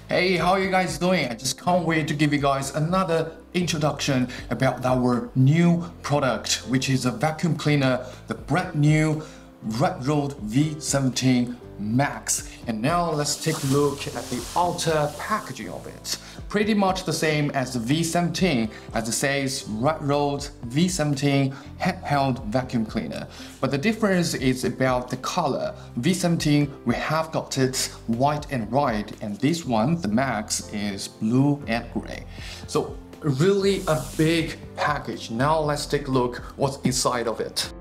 Hey, how are you guys doing? I just can't wait to give you guys another introduction about our new product, which is a vacuum cleaner, the brand new Redroad V17 Max. And now let's take a look at the outer packaging of it. Pretty much the same as the V17, as it says Redroad V17 handheld vacuum cleaner. But the difference is about the color. V17, we have got it white and red, and this one, the Max, is blue and gray. So really a big package. Now let's take a look what's inside of it.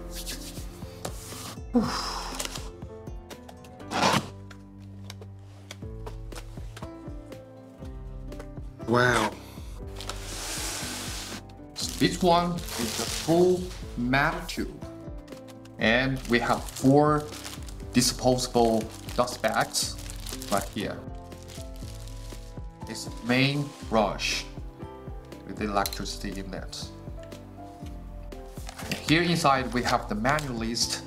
Wow. This one is the full matte tube. And we have 4 disposable dust bags right here. It's the main brush with the electricity in it. And here inside we have the manual list.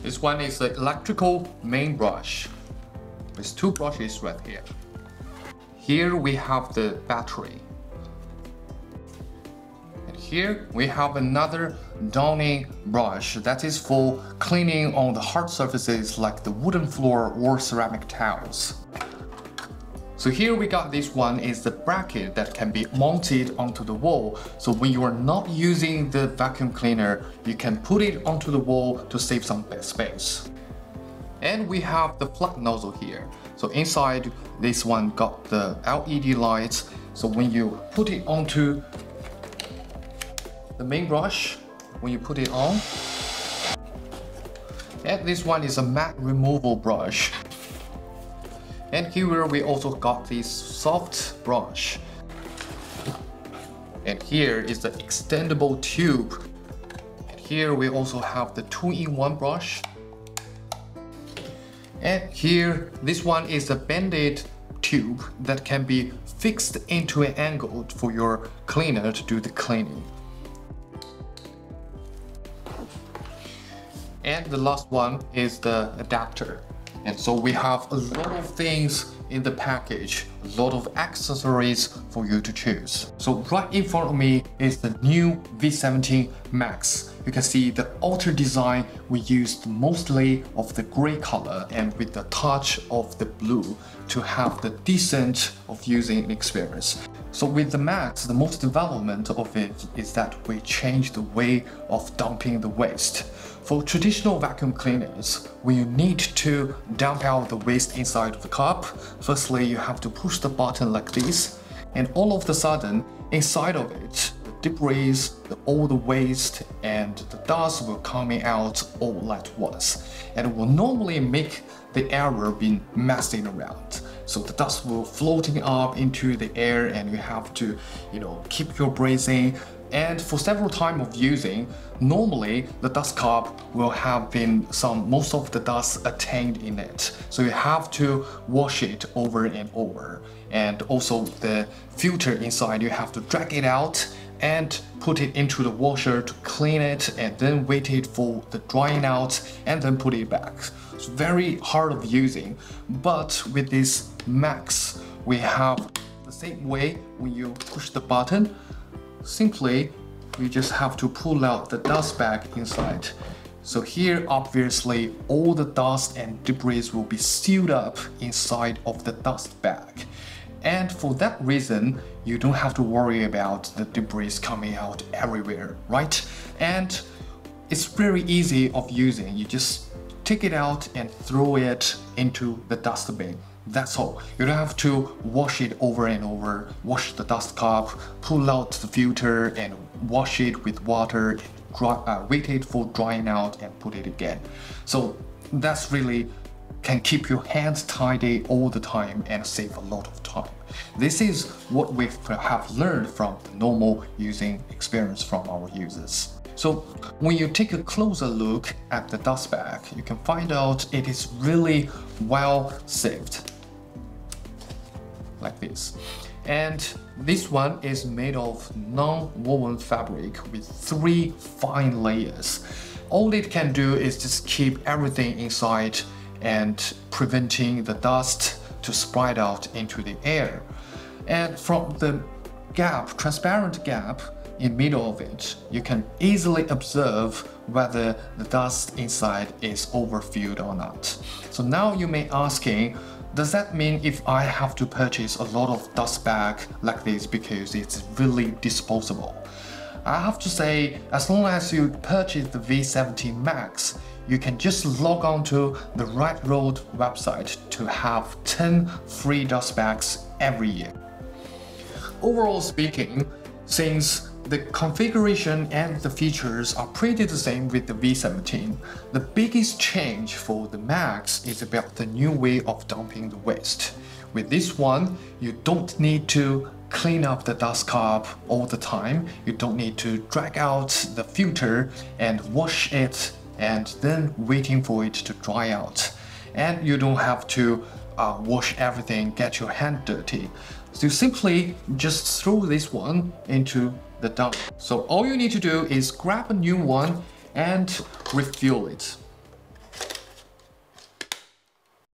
This one is the electrical main brush with 2 brushes right here. Here we have the battery. And here we have another downing brush that is for cleaning on the hard surfaces like the wooden floor or ceramic tiles. So here we got this one is the bracket that can be mounted onto the wall. So when you are not using the vacuum cleaner, you can put it onto the wall to save some space. And we have the plug nozzle here. So inside this one got the LED lights. So when you put it onto the main brush, when you put it on, and this one is a matte removal brush. And here we also got this soft brush. And here is the extendable tube. And here we also have the 2-in-1 brush. And here, this one is a bended tube that can be fixed into an angle for your cleaner to do the cleaning. And the last one is the adapter. And so we have a lot of things in the package, a lot of accessories for you to choose. So right in front of me is the new V17 Max. You can see the outer design, we used mostly of the gray color and with the touch of the blue to have the decent of using experience. So with the Max, the most development of it is that we change the way of dumping the waste. For traditional vacuum cleaners, when you need to dump out the waste inside of the cup, firstly you have to push the button like this, and all of a sudden, inside of it, the debris, all the waste and the dust will coming out all at once, and it will normally make the air be messing around. So the dust will floating up into the air, and you have to, keep your breathing. And for several times of using, normally the dust cup will have been most of the dust attained in it. So you have to wash it over and over. And also the filter inside, you have to drag it out and put it into the washer to clean it, and then wait it for the drying out and then put it back. It's very hard of using, but with this Max, we have the same way when you push the button. Simply, you just have to pull out the dust bag inside. So here, obviously, all the dust and debris will be sealed up inside of the dust bag. And for that reason, you don't have to worry about the debris coming out everywhere, right? And it's very easy of using. You just take it out and throw it into the dustbin. That's all. You don't have to wash it over and over, wash the dust cup, pull out the filter and wash it with water, wait it for drying out and put it again. So that's really can keep your hands tidy all the time and save a lot of time. This is what we have learned from the normal using experience from our users. So when you take a closer look at the dust bag, you can find out it is really well saved. Like this. And this one is made of non-woven fabric with 3 fine layers. All it can do is just keep everything inside and preventing the dust to spread out into the air. And from the gap, transparent gap in middle of it, you can easily observe whether the dust inside is overfilled or not. So now you may asking, does that mean if I have to purchase a lot of dust bag like this because it's really disposable? I have to say, as long as you purchase the V17 Max, you can just log on to the Redroad website to have 10 free dust bags every year. Overall speaking, since the configuration and the features are pretty the same with the V17, the biggest change for the Max is about the new way of dumping the waste. With this one, you don't need to clean up the dust cap all the time. You don't need to drag out the filter and wash it and then waiting for it to dry out. And you don't have to wash everything, get your hand dirty. So you simply just throw this one into the dump. So all you need to do is grab a new one and refill it.